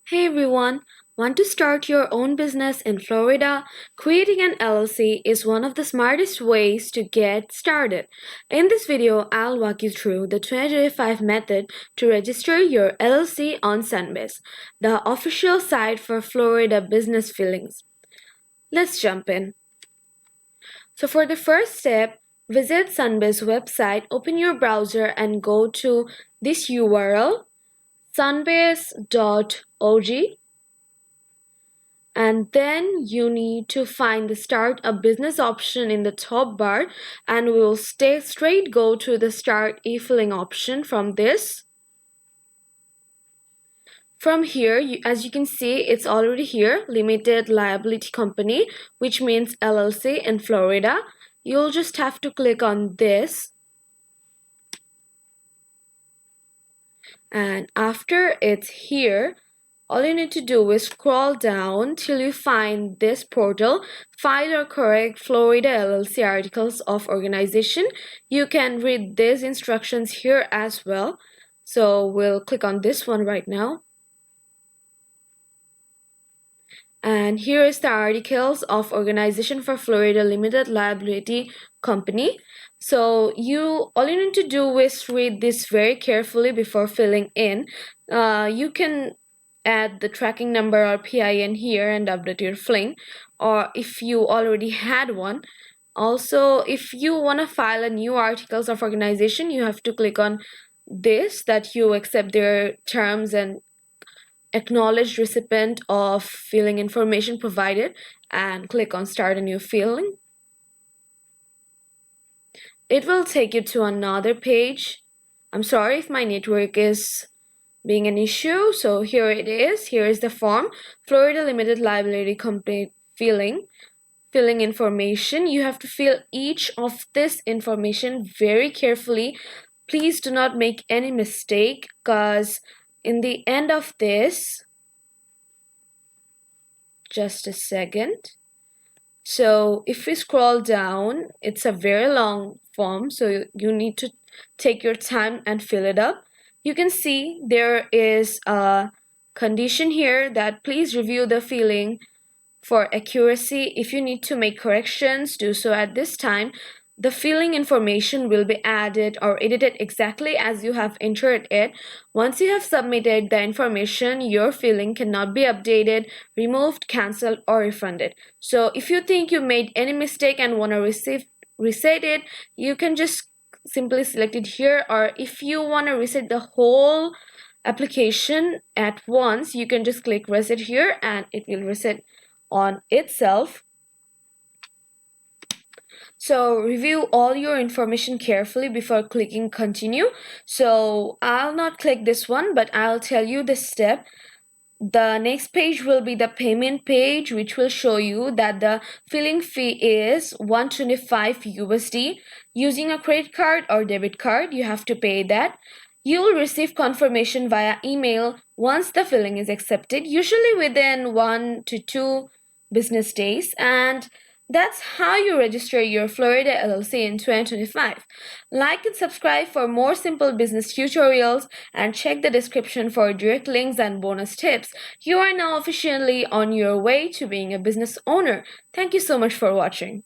Hey everyone, want to start your own business in Florida? Creating an LLC is one of the smartest ways to get started. In this video, I'll walk you through the 2025 method to register your LLC on Sunbiz, the official site for Florida business filings. Let's jump in. So for the first step, visit Sunbiz website, open your browser and go to this URL sunbiz.org, and then you need to find the start a business option in the top bar, and we will straight go to the start e-filing option from this. From here, as you can see, it's already here, limited liability company, which means LLC in Florida. You'll just have to click on this, and after it's here, all you need to do is scroll down till you find this portal, file or correct Florida LLC articles of organization. You can read these instructions here as well. So we'll click on this one right now. And here is the articles of organization for Florida Limited Liability Company. So all you need to do is read this very carefully before filling in. You can add the tracking number or PIN here and update your filing, or if you already had one. Also, if you want to file a new articles of organization, you have to click on this, that you accept their terms and acknowledge recipient of filing information provided, and click on start a new filing. It will take you to another page. I'm sorry if my network is being an issue. So here it is. Here is the form, Florida Limited Liability Company filling information. You have to fill each of this information very carefully. Please do not make any mistake, because in the end of this, just a second. So if we scroll down, it's a very long form, so you need to take your time and fill it up. You can see there is a condition here that please review the filing for accuracy. If you need to make corrections, do so at this time. The filing information will be added or edited exactly as you have entered it. Once you have submitted the information, your filing cannot be updated, removed, cancelled, or refunded. So if you think you made any mistake and want to reset it, you can just simply select it here, or if you want to reset the whole application at once, you can just click reset here and it will reset on itself. So review all your information carefully before clicking continue. So I'll not click this one, but I'll tell you the step. The next page will be the payment page, which will show you that the filing fee is $125 USD. Using a credit card or debit card, you have to pay that. You will receive confirmation via email once the filing is accepted, usually within 1 to 2 business days. And that's how you register your Florida LLC in 2025. Like and subscribe for more simple business tutorials, and check the description for direct links and bonus tips. You are now officially on your way to being a business owner. Thank you so much for watching.